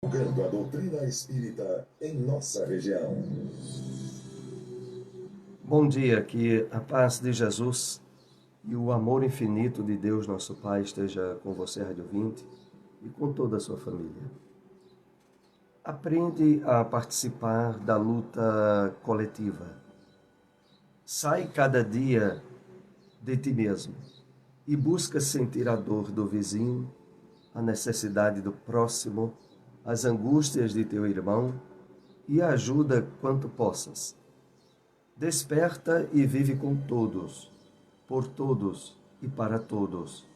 Divulgando a doutrina espírita em nossa região. Bom dia, que a paz de Jesus e o amor infinito de Deus, nosso Pai, esteja com você, Rádio 20, e com toda a sua família. Aprende a participar da luta coletiva. Sai cada dia de ti mesmo e busca sentir a dor do vizinho, a necessidade do próximo, as angústias de teu irmão e ajuda quanto possas. Desperta e vive com todos, por todos e para todos,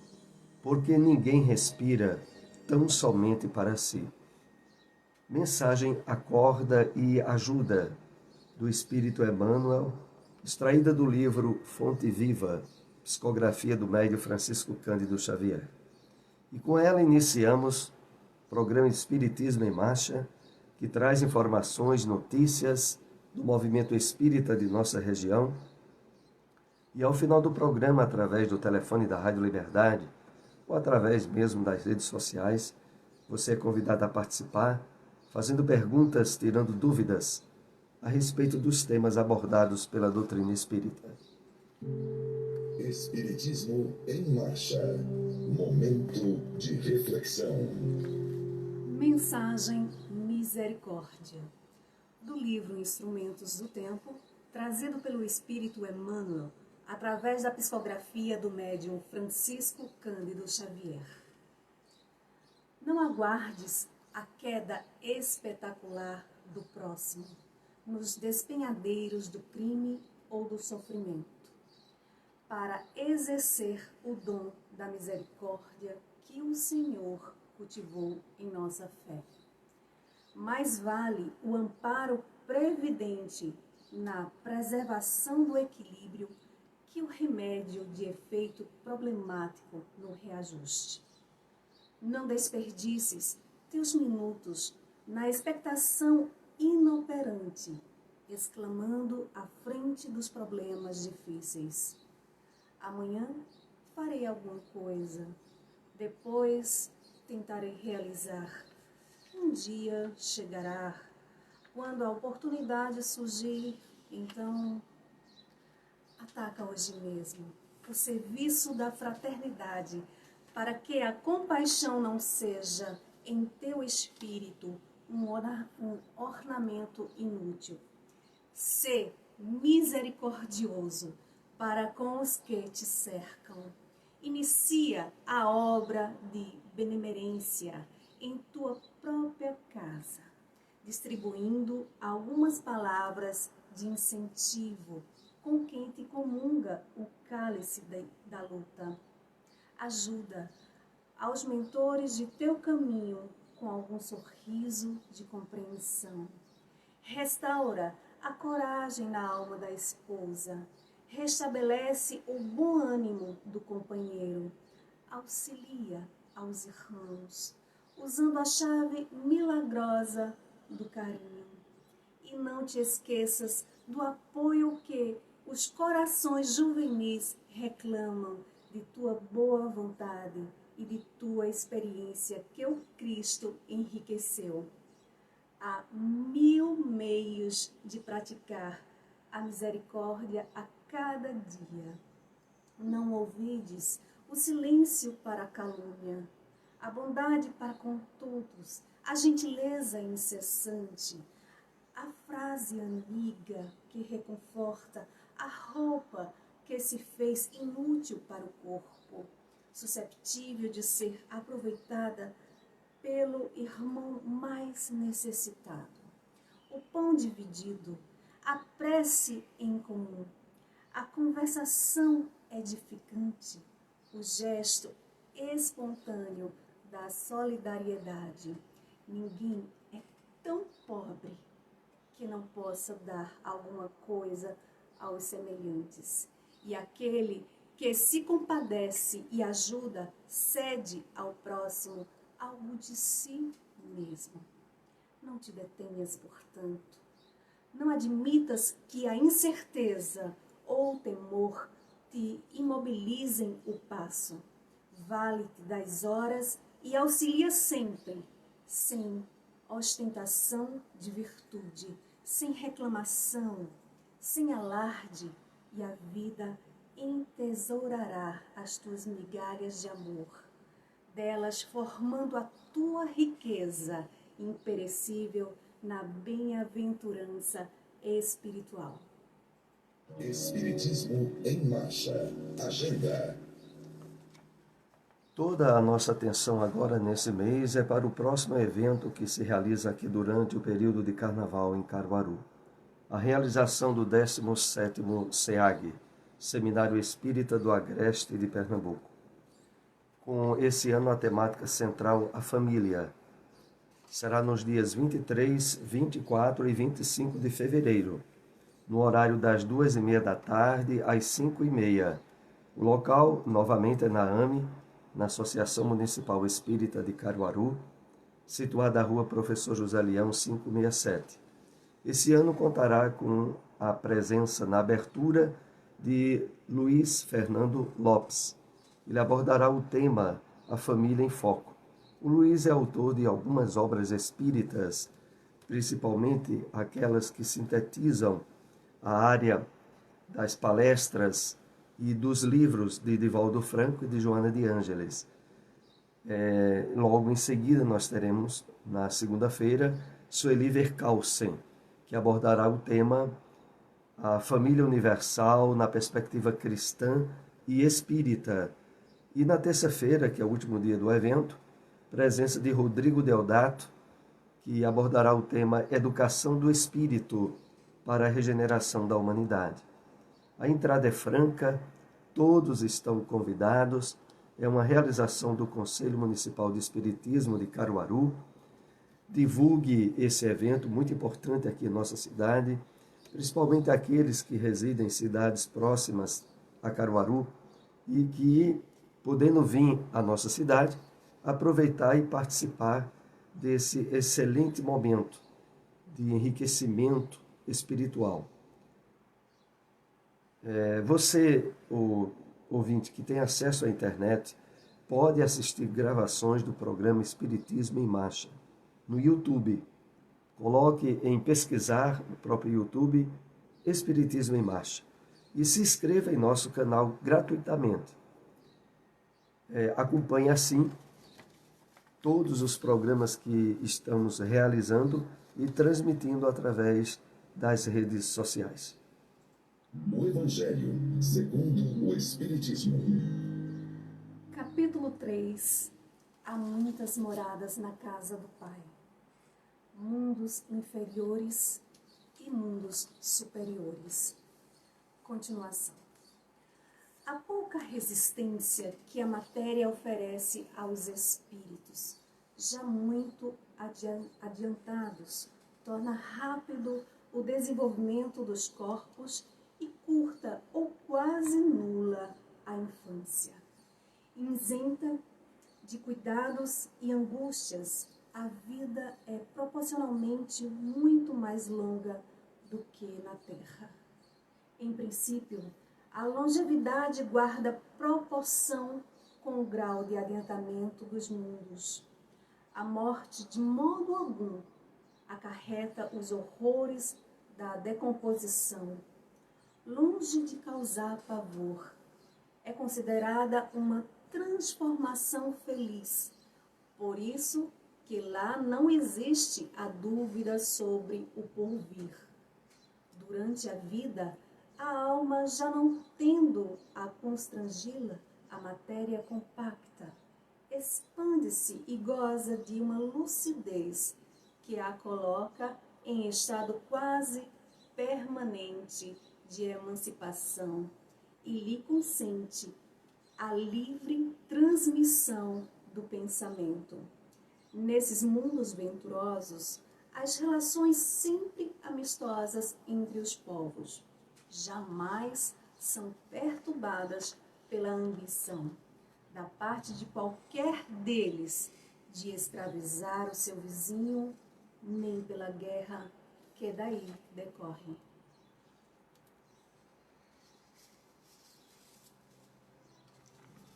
porque ninguém respira tão somente para si. Mensagem Acorda e Ajuda, do Espírito Emmanuel, extraída do livro Fonte Viva, psicografia do médium Francisco Cândido Xavier. E com ela iniciamos o programa Espiritismo em Marcha, que traz informações, notícias do movimento espírita de nossa região. E ao final do programa, através do telefone da Rádio Liberdade, ou através mesmo das redes sociais, você é convidado a participar, fazendo perguntas, tirando dúvidas a respeito dos temas abordados pela doutrina espírita. Espiritismo em Marcha. Momento de reflexão. Mensagem Misericórdia, do livro Instrumentos do Tempo, trazido pelo Espírito Emmanuel, através da psicografia do médium Francisco Cândido Xavier. Não aguardes a queda espetacular do próximo nos despenhadeiros do crime ou do sofrimento, para exercer o dom da misericórdia que o Senhor cultivou em nossa fé. Mais vale o amparo previdente na preservação do equilíbrio que o remédio de efeito problemático no reajuste. Não desperdices teus minutos na expectação inoperante, exclamando à frente dos problemas difíceis: amanhã farei alguma coisa, depois tentarei realizar. Um dia chegará, quando a oportunidade surgir, então ataca hoje mesmo o serviço da fraternidade, para que a compaixão não seja em teu espírito um ornamento inútil. Sê misericordioso para com os que te cercam. Inicia a obra de benemerência em tua própria casa, distribuindo algumas palavras de incentivo com quem te comunga o cálice da luta. Ajuda aos mentores de teu caminho com algum sorriso de compreensão. Restaura a coragem na alma da esposa. Restabelece o bom ânimo do companheiro. Auxilia aos irmãos, usando a chave milagrosa do carinho. E não te esqueças do apoio que os corações juvenis reclamam de tua boa vontade e de tua experiência que o Cristo enriqueceu. Há 1000 meios de praticar a misericórdia a cada dia. Não ouvides o silêncio para a calúnia, a bondade para com todos, a gentileza incessante, a frase amiga que reconforta, a roupa que se fez inútil para o corpo, susceptível de ser aproveitada pelo irmão mais necessitado. O pão dividido, a prece em comum, a conversação edificante, o gesto espontâneo da solidariedade. Ninguém é tão pobre que não possa dar alguma coisa aos semelhantes. E aquele que se compadece e ajuda, cede ao próximo algo de si mesmo. Não te detenhas, portanto. Não admitas que a incerteza ou o temor te imobilizem o passo. Vale-te das horas e auxilia sempre, sem ostentação de virtude, sem reclamação, sem alarde, e a vida entesourará as tuas migalhas de amor, delas formando a tua riqueza imperecível na bem-aventurança espiritual. Espiritismo em Marcha. Agenda. Toda a nossa atenção agora nesse mês é para o próximo evento que se realiza aqui durante o período de Carnaval em Caruaru. A realização do 17º SEAG, Seminário Espírita do Agreste de Pernambuco. Com esse ano a temática central, a família. Será nos dias 23, 24 e 25 de fevereiro, no horário das 2h30 da tarde às 5h30. O local, novamente, é na AME, na Associação Municipal Espírita de Caruaru, situada na rua Professor José Leão, 567. Esse ano contará com a presença na abertura de Luiz Fernando Lopes. Ele abordará o tema A Família em Foco. O Luiz é autor de algumas obras espíritas, principalmente aquelas que sintetizam a área das palestras e dos livros de Divaldo Franco e de Joana de Ângeles. Logo em seguida nós teremos, na segunda-feira, Sueli Vercausen, que abordará o tema A Família Universal na perspectiva cristã e espírita. E na terça-feira, que é o último dia do evento, presença de Rodrigo Deodato, que abordará o tema Educação do Espírito para a Regeneração da Humanidade. A entrada é franca, todos estão convidados, é uma realização do Conselho Municipal de Espiritismo de Caruaru. Divulgue esse evento muito importante aqui em nossa cidade, principalmente aqueles que residem em cidades próximas a Caruaru e que, podendo vir à nossa cidade, aproveitar e participar desse excelente momento de enriquecimento espiritual. Você, o ouvinte que tem acesso à internet, pode assistir gravações do programa Espiritismo em Marcha no YouTube. Coloque em pesquisar no próprio YouTube Espiritismo em Marcha e se inscreva em nosso canal gratuitamente. Acompanhe assim todos os programas que estamos realizando e transmitindo através das redes sociais. O Evangelho segundo o Espiritismo. Capítulo 3. Há muitas moradas na casa do Pai. Mundos inferiores e mundos superiores. Continuação. Há pouca resistência que a matéria oferece aos espíritos, já muito adiantados, torna rápido o desenvolvimento dos corpos e curta ou quase nula a infância. Isenta de cuidados e angústias, a vida é proporcionalmente muito mais longa do que na Terra. Em princípio, a longevidade guarda proporção com o grau de adiantamento dos mundos. A morte, de modo algum, acarreta os horrores da decomposição. Longe de causar pavor, é considerada uma transformação feliz. Por isso que lá não existe a dúvida sobre o porvir. Durante a vida, a alma, já não tendo a constrangi-la, a matéria compacta, expande-se e goza de uma lucidez que a coloca em estado quase permanente de emancipação e lhe consente a livre transmissão do pensamento. Nesses mundos venturosos, as relações sempre amistosas entre os povos jamais são perturbadas pela ambição, da parte de qualquer deles, de escravizar o seu vizinho, nem pela guerra que daí decorre.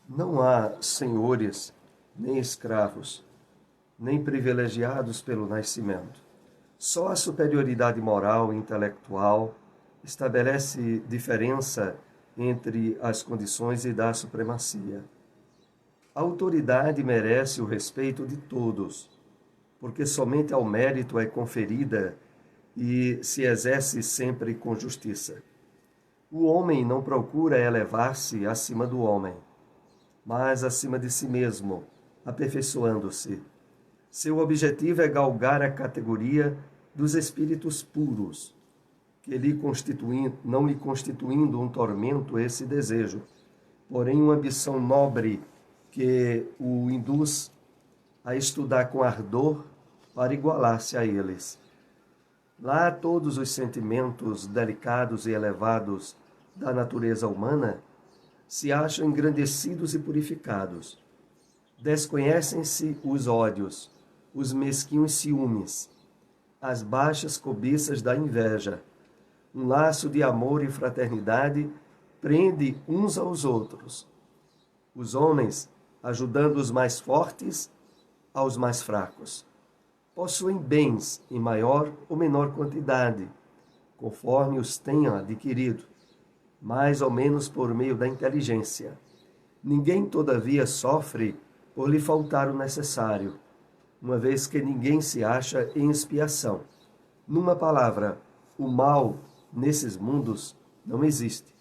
Não há senhores nem escravos, nem privilegiados pelo nascimento. Só a superioridade moral e intelectual estabelece diferença entre as condições e dá supremacia. A autoridade merece o respeito de todos, porque somente ao mérito é conferida e se exerce sempre com justiça. O homem não procura elevar-se acima do homem, mas acima de si mesmo, aperfeiçoando-se. Seu objetivo é galgar a categoria dos espíritos puros, que não lhe constituindo um tormento esse desejo, porém uma ambição nobre que o induz a estudar com ardor para igualar-se a eles. Lá todos os sentimentos delicados e elevados da natureza humana se acham engrandecidos e purificados. Desconhecem-se os ódios, os mesquinhos ciúmes, as baixas cobiças da inveja. Um laço de amor e fraternidade prende uns aos outros. Os homens ajudando os mais fortes aos mais fracos. Possuem bens em maior ou menor quantidade, conforme os tenham adquirido, mais ou menos por meio da inteligência. Ninguém, todavia, sofre por lhe faltar o necessário, uma vez que ninguém se acha em expiação. Numa palavra, o mal nesses mundos não existe.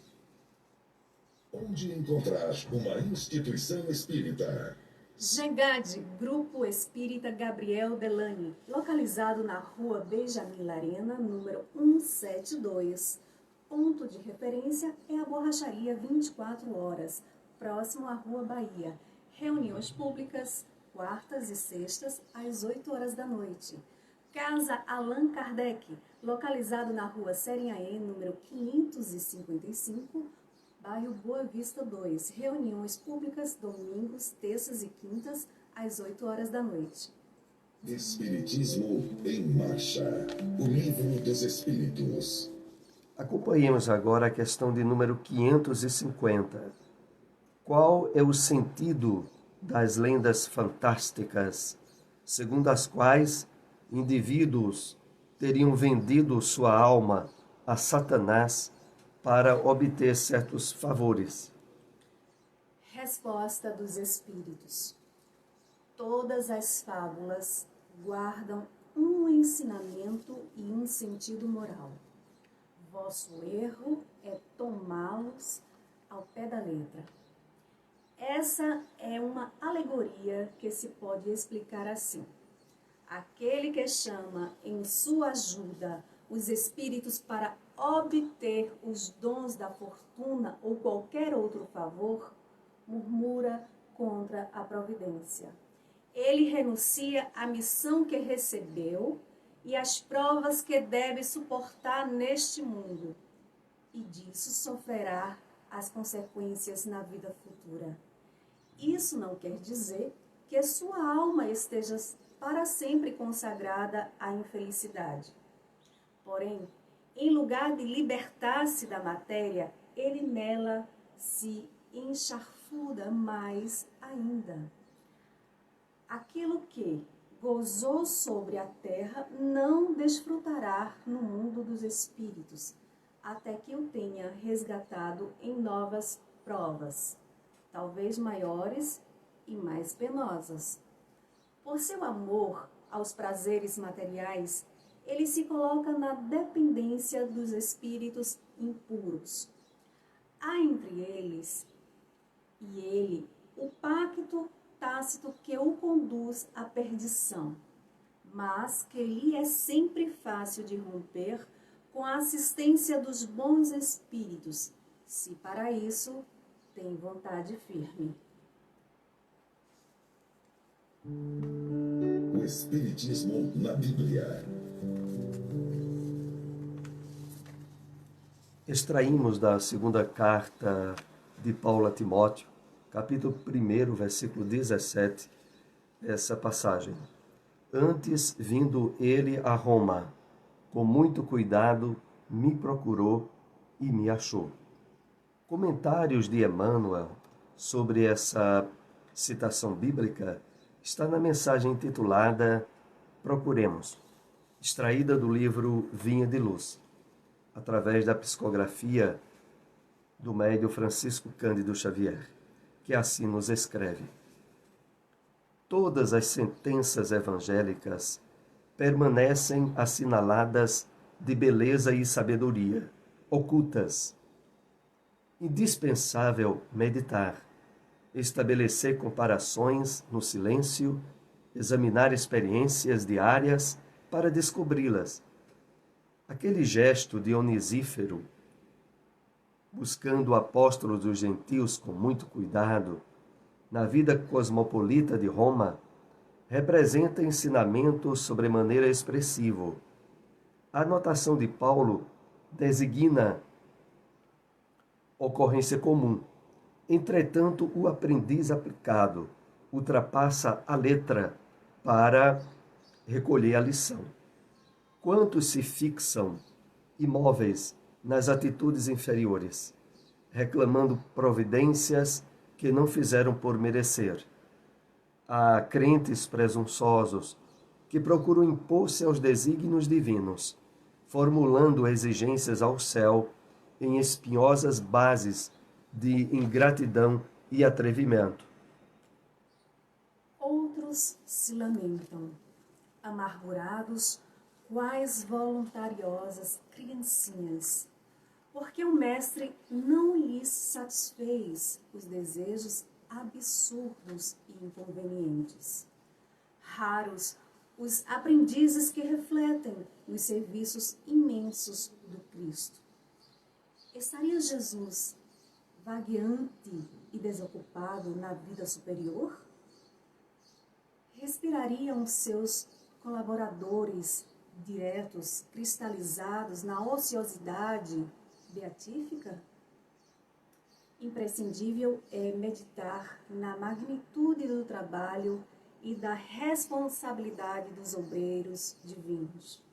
Onde encontrar uma instituição espírita? Gengade, Grupo Espírita Gabriel Delany, localizado na rua Benjamin Larena, número 172. Ponto de referência é a Borracharia 24 horas, próximo à Rua Bahia. Reuniões públicas, quartas e sextas, às 8 horas da noite. Casa Allan Kardec, localizado na rua Serinhaém, número 555, bairro Boa Vista 2. Reuniões públicas, domingos, terças e quintas, às 8 horas da noite. Espiritismo em Marcha. O Livro dos Espíritos. Acompanhemos agora a questão de número 550. Qual é o sentido das lendas fantásticas, segundo as quais indivíduos teriam vendido sua alma a Satanás para obter certos favores? Resposta dos Espíritos. Todas as fábulas guardam um ensinamento e um sentido moral. Vosso erro é tomá-los ao pé da letra. Essa é uma alegoria que se pode explicar assim. Aquele que chama em sua ajuda os espíritos para obter os dons da fortuna ou qualquer outro favor, murmura contra a providência. Ele renuncia à missão que recebeu e às provas que deve suportar neste mundo, e disso sofrerá as consequências na vida futura. Isso não quer dizer que sua alma esteja para sempre consagrada à infelicidade. Porém, em lugar de libertar-se da matéria, ele nela se encharfuda mais ainda. Aquilo que gozou sobre a terra não desfrutará no mundo dos espíritos, até que o tenha resgatado em novas provas, talvez maiores e mais penosas. Por seu amor aos prazeres materiais, ele se coloca na dependência dos espíritos impuros. Há entre eles e ele o pacto tácito que o conduz à perdição, mas que lhe é sempre fácil de romper com a assistência dos bons espíritos, se para isso tem vontade firme. O Espiritismo na Bíblia. Extraímos da segunda carta de Paulo a Timóteo, capítulo 1, versículo 17, essa passagem. Antes, vindo ele a Roma, com muito cuidado, me procurou e me achou. Comentários de Emmanuel sobre essa citação bíblica está na mensagem intitulada Procuremos, extraída do livro Vinha de Luz, através da psicografia do médium Francisco Cândido Xavier, que assim nos escreve: todas as sentenças evangélicas permanecem assinaladas de beleza e sabedoria, ocultas. Indispensável meditar, estabelecer comparações no silêncio, examinar experiências diárias para descobri-las. Aquele gesto dionisífero, buscando o apóstolo dos gentios com muito cuidado, na vida cosmopolita de Roma, representa ensinamento sobremaneira expressivo. A anotação de Paulo designa ocorrência comum. Entretanto, o aprendiz aplicado ultrapassa a letra para recolher a lição. Quantos se fixam imóveis nas atitudes inferiores, reclamando providências que não fizeram por merecer? Há crentes presunçosos que procuram impor-se aos desígnios divinos, formulando exigências ao céu em espinhosas bases de ingratidão e atrevimento. Outros se lamentam, amargurados, quais voluntariosas criancinhas, porque o mestre não lhes satisfez os desejos absurdos e inconvenientes. Raros os aprendizes que refletem nos serviços imensos do Cristo. Estaria Jesus vagueante e desocupado na vida superior? Respirariam seus colaboradores diretos cristalizados na ociosidade beatífica? Imprescindível é meditar na magnitude do trabalho e da responsabilidade dos obreiros divinos.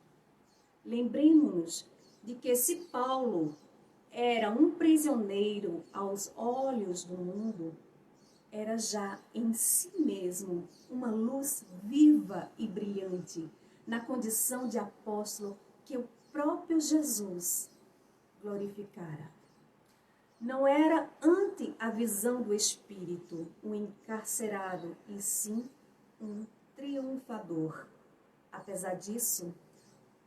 Lembremos-nos de que se Paulo era um prisioneiro aos olhos do mundo, era já em si mesmo uma luz viva e brilhante na condição de apóstolo que o próprio Jesus glorificara. Não era ante a visão do Espírito um encarcerado, e sim um triunfador. Apesar disso,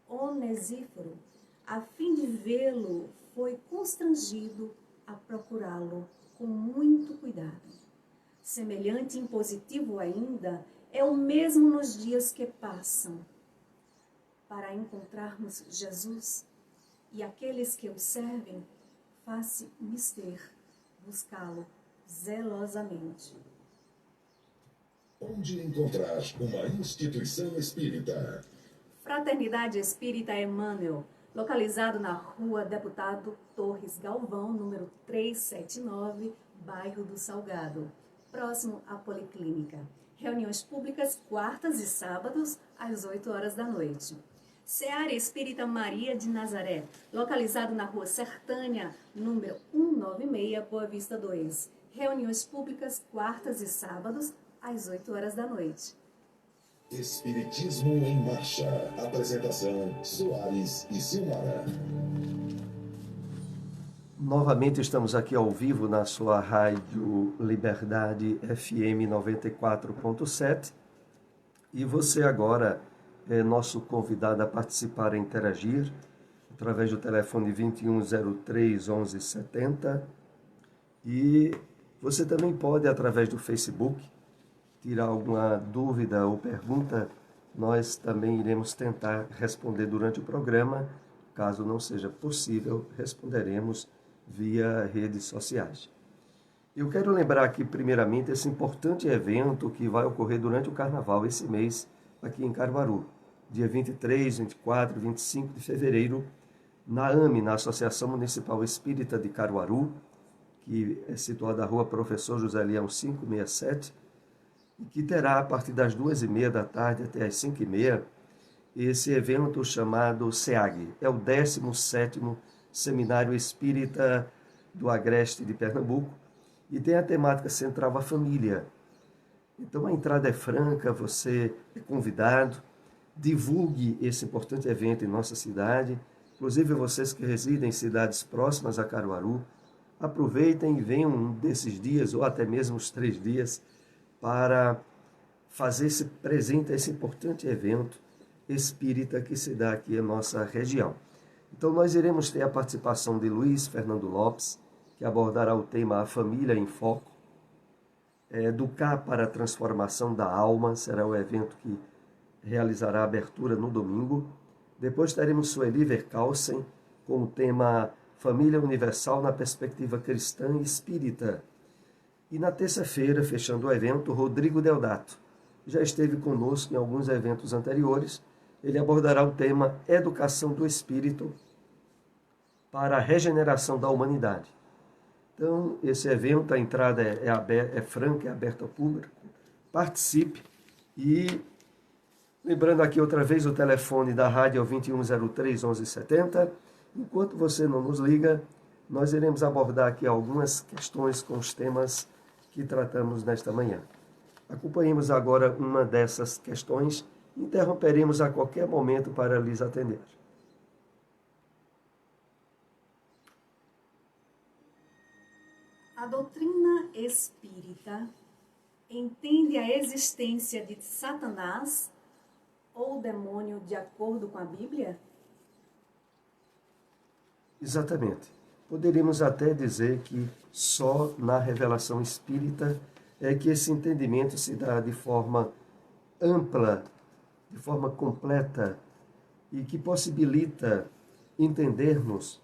Onesíforo, a fim de vê-lo, foi constrangido a procurá-lo com muito cuidado. Semelhante impositivo ainda é o mesmo nos dias que passam. Para encontrarmos Jesus e aqueles que o servem, faz-se mister buscá-lo zelosamente. Onde encontrar uma instituição espírita? Fraternidade Espírita Emmanuel, localizado na Rua Deputado Torres Galvão, número 379, bairro do Salgado, próximo à Policlínica. Reuniões públicas quartas e sábados, às 8 horas da noite. Seara Espírita Maria de Nazaré, localizado na Rua Sertânia, número 196, Boa Vista 2. Reuniões públicas quartas e sábados, às 8 horas da noite. Espiritismo em Marcha. Apresentação: Soares e Silmara. Novamente estamos aqui ao vivo na sua rádio Liberdade FM 94.7 e você agora é nosso convidado a participar e interagir através do telefone 2103 1170 e você também pode, através do Facebook, tirar alguma dúvida ou pergunta. Nós também iremos tentar responder durante o programa. Caso não seja possível, responderemos via redes sociais. Eu quero lembrar aqui, primeiramente, esse importante evento que vai ocorrer durante o Carnaval, esse mês, aqui em Caruaru, dia 23, 24 e 25 de fevereiro, na AME, na Associação Municipal Espírita de Caruaru, que é situada na Rua Professor José Leão 567, e que terá, a partir das 2h30 da tarde até as 5h30, esse evento chamado SEAG. É o 17º Seminário Espírita do Agreste de Pernambuco, e tem a temática central a família. Então a entrada é franca, você é convidado, divulgue esse importante evento em nossa cidade, inclusive vocês que residem em cidades próximas a Caruaru, aproveitem e venham um desses dias, ou até mesmo os 3 dias, para fazer esse presente a esse importante evento espírita que se dá aqui em nossa região. Então nós iremos ter a participação de Luiz Fernando Lopes, que abordará o tema A Família em Foco. Educar para a Transformação da Alma será o evento que realizará a abertura no domingo. Depois teremos Sueli Verkausen com o tema Família Universal na Perspectiva Cristã e Espírita. E na terça-feira, fechando o evento, Rodrigo Deodato. Já esteve conosco em alguns eventos anteriores. Ele abordará o tema Educação do Espírito para a Regeneração da Humanidade. Então, esse evento, a entrada é franca, é aberta ao público. Participe. E lembrando aqui outra vez o telefone da rádio é o 2103 1170. Enquanto você não nos liga, nós iremos abordar aqui algumas questões com os temas que tratamos nesta manhã. Acompanhemos agora uma dessas questões. Interromperemos a qualquer momento para lhes atender. A doutrina espírita entende a existência de Satanás ou demônio de acordo com a Bíblia? Exatamente. Poderíamos até dizer que só na revelação espírita é que esse entendimento se dá de forma ampla, de forma completa e que possibilita entendermos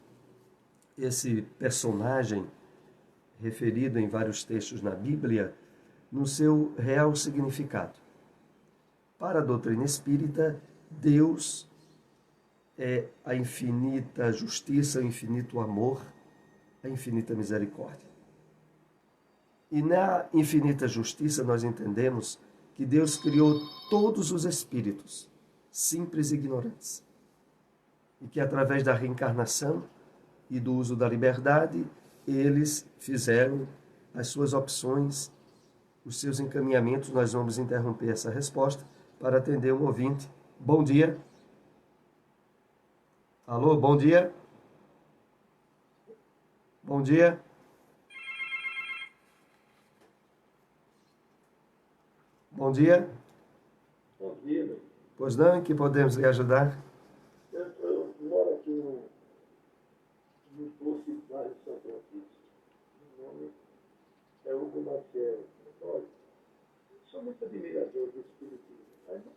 esse personagem referido em vários textos na Bíblia no seu real significado. Para a doutrina espírita, Deus é a infinita justiça, o infinito amor, a infinita misericórdia. E na infinita justiça nós entendemos que Deus criou todos os espíritos, simples e ignorantes. E que através da reencarnação e do uso da liberdade, eles fizeram as suas opções, os seus encaminhamentos. Nós vamos interromper essa resposta para atender um ouvinte. Bom dia. Alô, bom dia. Bom dia. Bom dia. Bom dia. Pois não, em que podemos lhe ajudar? Eu moro aqui no posto de bairro de São Francisco. Meu nome é Hugo Maciel. Olha, sou muito admirador do Espiritismo, mas não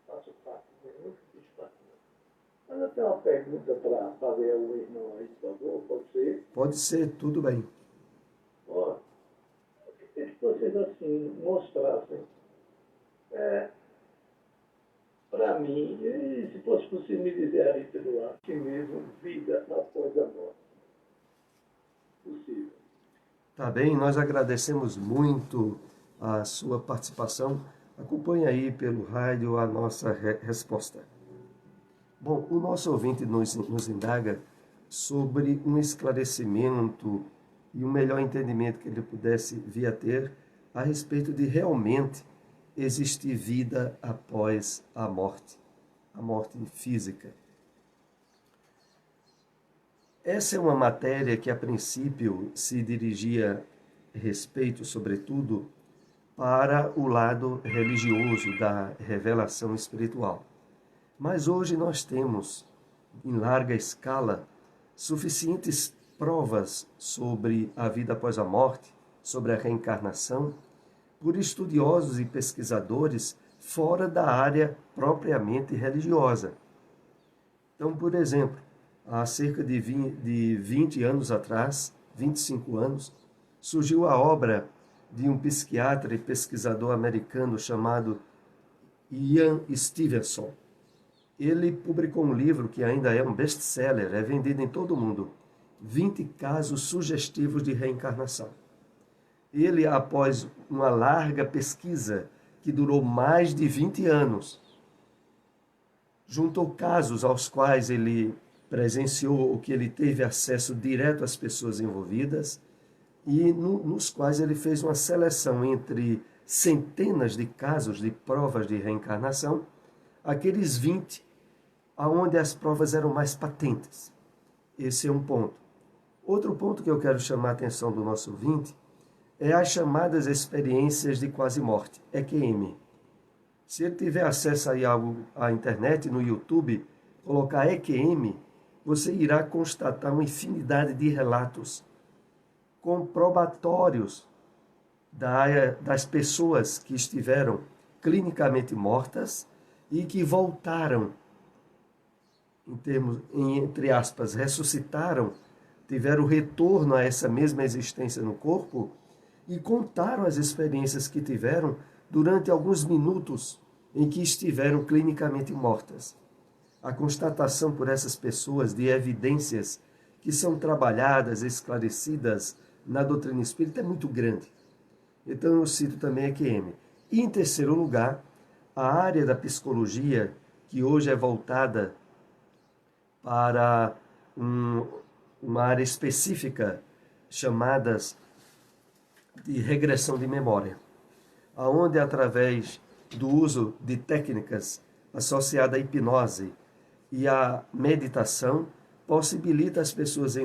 faço parte nenhum, fiz parte não. Mas eu tenho uma pergunta para fazer ao irmão aí, por favor, pode ser? Pode ser, tudo bem. Ó, eu queria que vocês assim mostrassem para mim, e se fosse possível me dizer aí pelo ar, que mesmo vida após a morte. Possível. Tá bem, nós agradecemos muito a sua participação. Acompanhe aí pelo rádio a nossa resposta. Bom, o nosso ouvinte nos indaga sobre um esclarecimento e um melhor entendimento que ele pudesse vir a ter a respeito de realmente existir vida após a morte física. Essa é uma matéria que, a princípio, se dirigia respeito, sobretudo, para o lado religioso da revelação espiritual. Mas hoje nós temos, em larga escala, suficientes provas sobre a vida após a morte, sobre a reencarnação, por estudiosos e pesquisadores fora da área propriamente religiosa. Então, por exemplo, há cerca de 20 anos atrás, 25 anos, surgiu a obra de um psiquiatra e pesquisador americano chamado Ian Stevenson. Ele publicou um livro que ainda é um best-seller, é vendido em todo o mundo, 20 casos sugestivos de reencarnação. Ele, após uma larga pesquisa que durou mais de 20 anos, juntou casos aos quais ele presenciou, ou que ele teve acesso direto às pessoas envolvidas, e nos quais ele fez uma seleção entre centenas de casos de provas de reencarnação, aqueles 20 aonde as provas eram mais patentes. Esse é um ponto. Outro ponto que eu quero chamar a atenção do nosso ouvinte é as chamadas experiências de quase morte, EQM. Se ele tiver acesso aí à internet, no YouTube, colocar EQM, você irá constatar uma infinidade de relatos comprobatórios das pessoas que estiveram clinicamente mortas e que voltaram, entre aspas, ressuscitaram, tiveram retorno a essa mesma existência no corpo e contaram as experiências que tiveram durante alguns minutos em que estiveram clinicamente mortas. A constatação por essas pessoas de evidências que são trabalhadas, esclarecidas na doutrina espírita é muito grande. Então eu cito também a EQM. E em terceiro lugar, a área da psicologia, que hoje é voltada para uma área específica chamadas de regressão de memória, aonde através do uso de técnicas associadas à hipnose e à meditação, possibilita as pessoas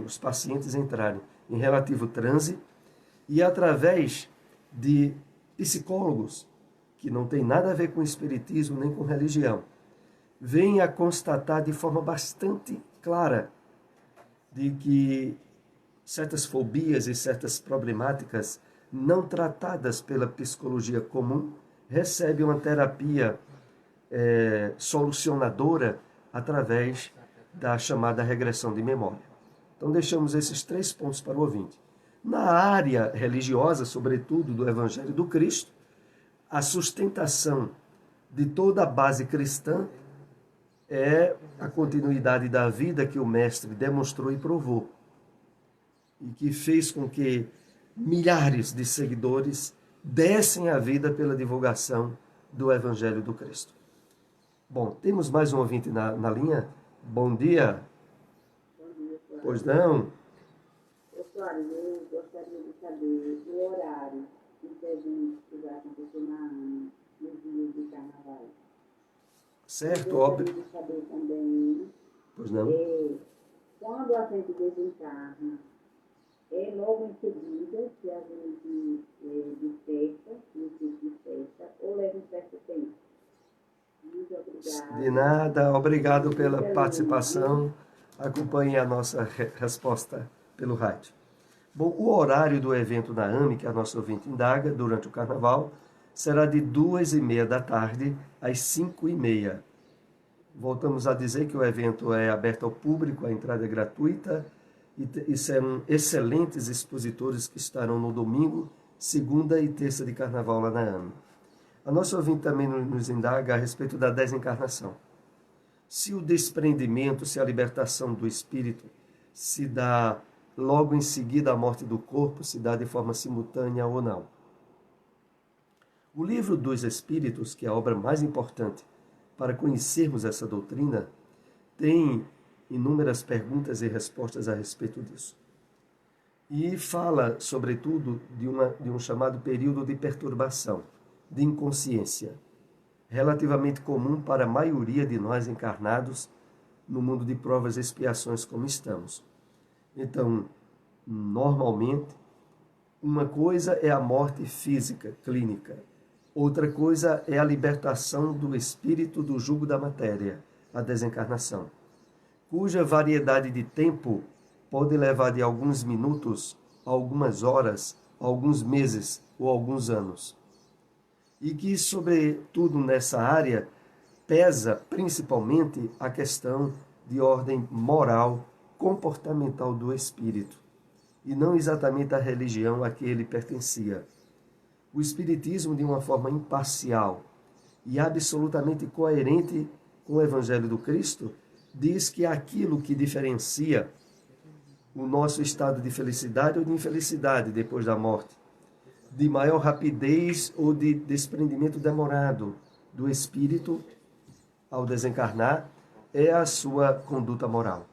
os pacientes entrarem em relativo transe e através de psicólogos, que não tem nada a ver com espiritismo nem com religião, vêm a constatar de forma bastante clara de que certas fobias e certas problemáticas não tratadas pela psicologia comum recebem uma terapia solucionadora através da chamada regressão de memória. Então deixamos esses 3 pontos para o ouvinte. Na área religiosa, sobretudo do Evangelho do Cristo, a sustentação de toda a base cristã é a continuidade da vida que o Mestre demonstrou e provou, e que fez com que milhares de seguidores dessem a vida pela divulgação do Evangelho do Cristo. Bom, temos mais um ouvinte na linha? Bom dia. Bom dia, Flávio. Pois não? Flávio, eu gostaria de saber o horário dos eventos que vai acontecer na ANA, nos dias de carnaval. Certo, óbvio. Eu gostaria de saber também, Pois não? quando a gente desencarna, é logo em seguida que a gente desperta, no tipo de festa, ou leva um certo tempo? Muito obrigada. De nada, obrigado pela participação. Acompanhe a nossa resposta pelo rádio. Bom, o horário do evento da AME, que a nossa ouvinte indaga, durante o carnaval, será de 2h30 da tarde às 5h30. Voltamos a dizer que o evento é aberto ao público, a entrada é gratuita, e serão excelentes expositores que estarão no domingo, segunda e terça de carnaval lá na AME. A nossa ouvinte também nos indaga a respeito da desencarnação. Se o desprendimento, se a libertação do espírito se dá logo em seguida à morte do corpo, se dá de forma simultânea ou não. O Livro dos Espíritos, que é a obra mais importante para conhecermos essa doutrina, tem inúmeras perguntas e respostas a respeito disso. E fala, sobretudo, de um chamado período de perturbação, de inconsciência, relativamente comum para a maioria de nós encarnados no mundo de provas e expiações como estamos. Então, normalmente, uma coisa é a morte física, clínica. Outra coisa é a libertação do espírito do jugo da matéria, a desencarnação, cuja variedade de tempo pode levar de alguns minutos, a algumas horas, a alguns meses ou alguns anos. E que, sobretudo nessa área, pesa principalmente a questão de ordem moral, comportamental do espírito, e não exatamente a religião a que ele pertencia. O espiritismo, de uma forma imparcial e absolutamente coerente com o Evangelho do Cristo, diz que aquilo que diferencia o nosso estado de felicidade ou de infelicidade depois da morte, de maior rapidez ou de desprendimento demorado do espírito ao desencarnar, é a sua conduta moral.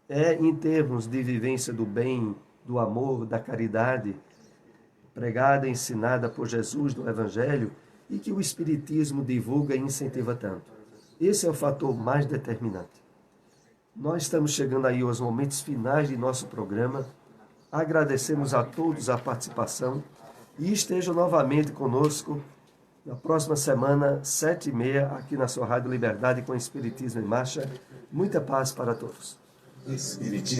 É em termos de vivência do bem, do amor, da caridade, pregada e ensinada por Jesus no Evangelho e que o Espiritismo divulga e incentiva tanto. Esse é o fator mais determinante. Nós estamos chegando aí aos momentos finais de nosso programa. Agradecemos a todos a participação e estejam novamente conosco na próxima semana, 7h30, aqui na sua Rádio Liberdade com Espiritismo em Marcha. Muita paz para todos. Espiritismo.